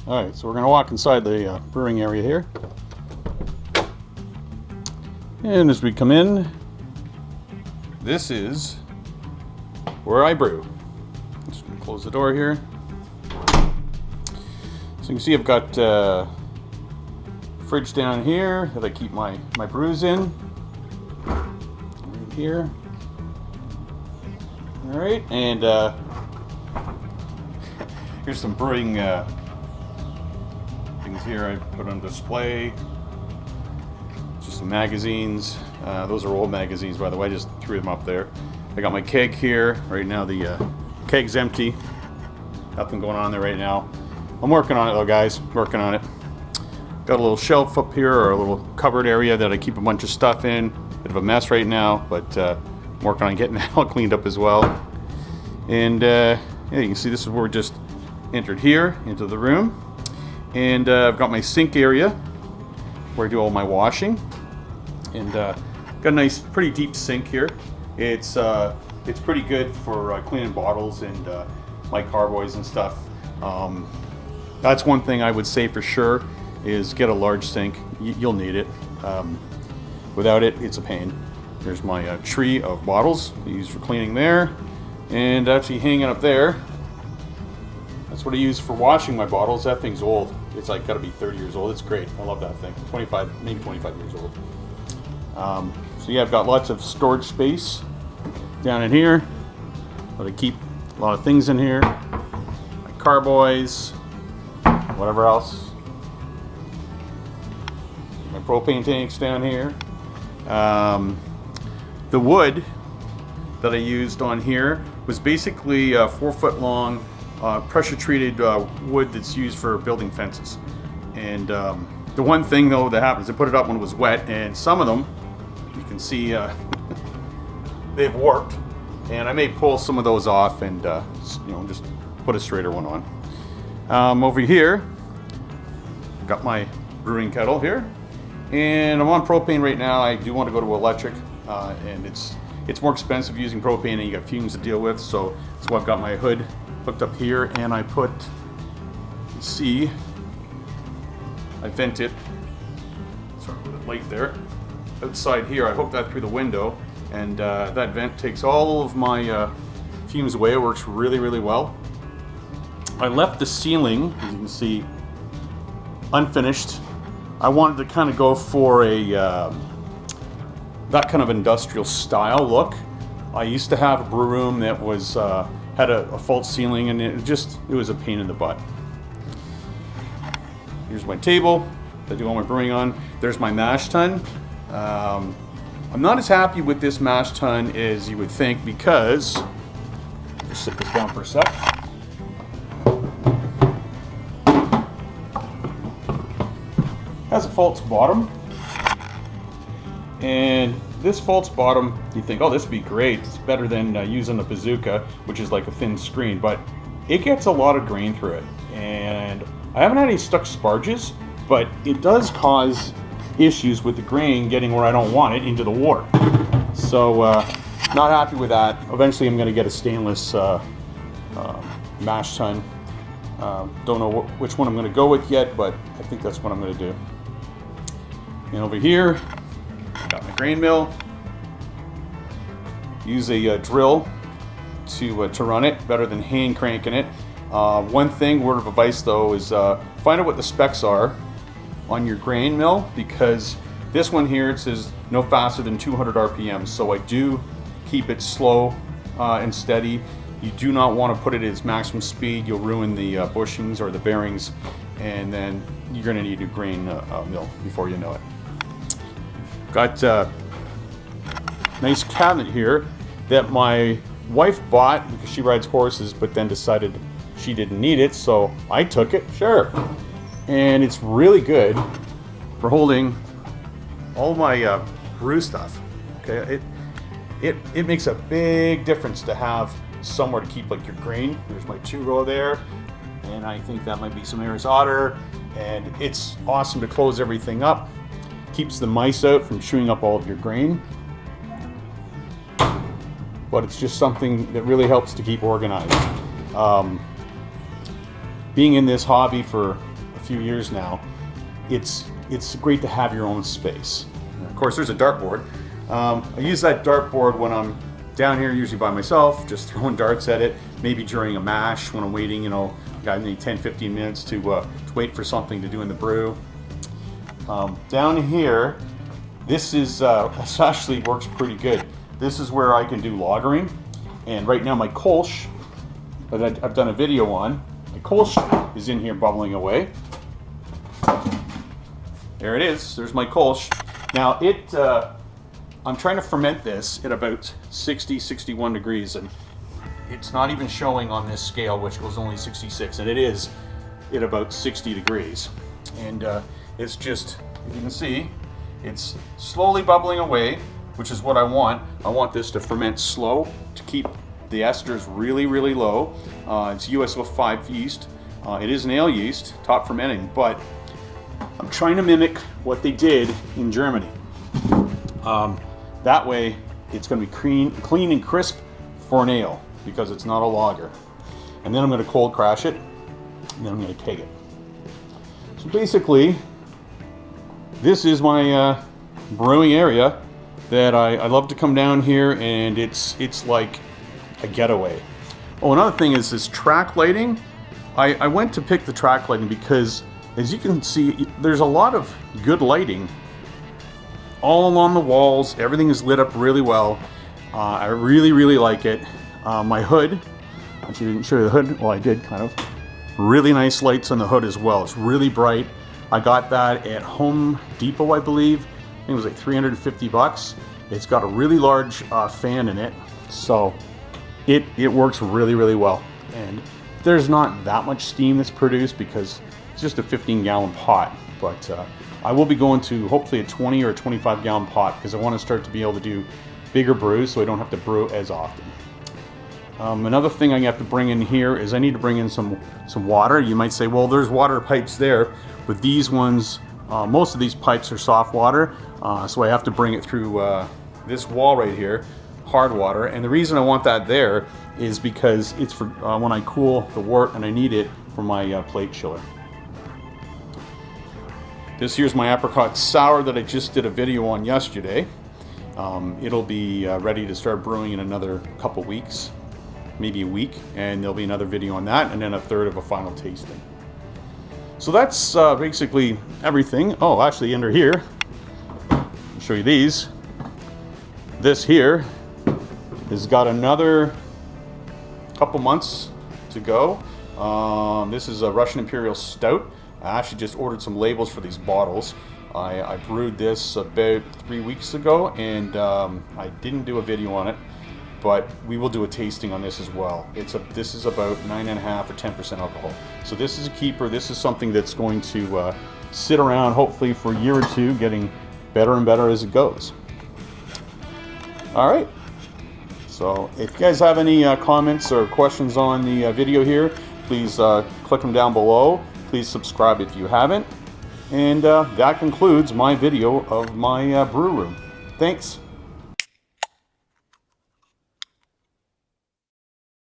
Alright, so we're going to walk inside the brewing area here. And as we come in, this is where I brew. Just going to close the door here. So you can see I've got a fridge down here that I keep my brews in. Right here. Alright, and here's some brewing things here I put on display. Just some magazines. Those are old magazines, by the way. I just threw them up there. I got my keg here. Right now the keg's empty. Nothing going on there right now. I'm working on it though, guys. Working on it. Got a little shelf up here, or a little cupboard area that I keep a bunch of stuff in. Bit of a mess right now, but I'm working on getting that all cleaned up as well. And yeah, you can see this is where we just entered here into the room. And I've got my sink area where I do all my washing. And got a nice, pretty deep sink here. It's pretty good for cleaning bottles and my carboys and stuff. That's one thing I would say for sure is get a large sink. You'll need it. Without it, it's a pain. There's my tree of bottles I use for cleaning there, and actually hanging up there. That's what I use for washing my bottles. That thing's old. It's like got to be 30 years old. It's great. I love that thing. 25, maybe 25 years old. So yeah, I've got lots of storage space down in here. But I keep a lot of things in here. My carboys, whatever else. My propane tanks down here. The wood that I used on here was basically a 4-foot long pressure treated wood that's used for building fences. And the one thing though that happens, I put it up when it was wet, and some of them, you can see they've warped, and I may pull some of those off and just put a straighter one on. Over here, got my brewing kettle here, and I'm on propane right now. I do want to go to electric, and it's more expensive using propane, and you got fumes to deal with. So I've got my hood hooked up here, and I put, you can see, I vent it. Sorry with the light there. Outside here, I hook that through the window, and that vent takes all of my fumes away. It works really, really well. I left the ceiling, as you can see, unfinished. I wanted to kind of go for a that kind of industrial style look. I used to have a brew room that was had a false ceiling, and it was a pain in the butt. Here's my table that I do all my brewing on. There's my mash tun. I'm not as happy with this mash tun as you would think, because, just sit this down for a sec. Has a false bottom, and this false bottom, you think, oh, this would be great. It's better than using a bazooka, which is like a thin screen, but it gets a lot of grain through it. And I haven't had any stuck sparges, but it does cause issues with the grain getting where I don't want it, into the wort. So not happy with that. Eventually I'm going to get a stainless mash tun. Don't know which one I'm going to go with yet, but I think that's what I'm going to do. And over here, got my grain mill. Use a drill to run it, better than hand cranking it. One thing, word of advice though, is find out what the specs are on your grain mill, because this one here, it says no faster than 200 RPM. So I do keep it slow and steady. You do not want to put it at its maximum speed. You'll ruin the bushings or the bearings, and then you're going to need a grain mill before you know it. Got a nice cabinet here that my wife bought because she rides horses, but then decided she didn't need it, so I took it, sure. And it's really good for holding all my brew stuff. Okay, it makes a big difference to have somewhere to keep like your grain. There's my 2-row there, and I think that might be some Aris Otter, and it's awesome to close everything up. Keeps the mice out from chewing up all of your grain. But it's just something that really helps to keep organized. Being in this hobby for few years now, it's great to have your own space. And of course, there's a dartboard. I use that dartboard when I'm down here, usually by myself, just throwing darts at it. Maybe during a mash when I'm waiting, you know, got maybe 10-15 minutes to wait for something to do in the brew. Down here, this actually works pretty good. This is where I can do lagering, and right now my Kolsch that I've done a video on, my Kolsch is in here bubbling away. There it is. There's my Kolsch. Now I'm trying to ferment this at about 60, 61 degrees, and it's not even showing on this scale, which was only 66, and it is at about 60 degrees. And it's just, you can see, it's slowly bubbling away, which is what I want. I want this to ferment slow to keep the esters really, really low. It's US05 yeast. It is an ale yeast, top fermenting, but I'm trying to mimic what they did in Germany. That way, it's going to be clean and crisp for an ale because it's not a lager. And then I'm going to cold crash it, and then I'm going to keg it. So basically, this is my brewing area that I love to come down here, and it's like a getaway. Oh, another thing is this track lighting. I went to pick the track lighting because, as you can see, there's a lot of good lighting all along the walls. Everything is lit up really well. I really, really like it. My hood, actually didn't show you the hood. Well, I did kind of. Really nice lights on the hood as well. It's really bright. I got that at Home Depot, I believe. I think it was like 350 bucks. It's got a really large fan in it, so it works really, really well. And there's not that much steam that's produced because it's just a 15-gallon pot, but I will be going to hopefully a 20 or a 25-gallon pot because I want to start to be able to do bigger brews so I don't have to brew as often. Another thing I have to bring in here is I need to bring in some water. You might say, well, there's water pipes there. With these ones, most of these pipes are soft water, so I have to bring it through this wall right here, hard water. And the reason I want that there is because it's for when I cool the wort, and I need it for my plate chiller. This here's my apricot sour that I just did a video on yesterday. It'll be ready to start brewing in another couple weeks, maybe a week, and there'll be another video on that, and then a third of a final tasting. So that's basically everything. Oh, actually under here, I'll show you these. This here has got another couple months to go. This is a Russian Imperial Stout. I actually just ordered some labels for these bottles. I brewed this about 3 weeks ago, and I didn't do a video on it, but we will do a tasting on this as well. This is about 9.5 or 10% alcohol. So this is a keeper. This is something that's going to sit around hopefully for a year or two, getting better and better as it goes. All right. So if you guys have any comments or questions on the video here, please click them down below. Please subscribe if you haven't. And that concludes my video of my brew room. Thanks.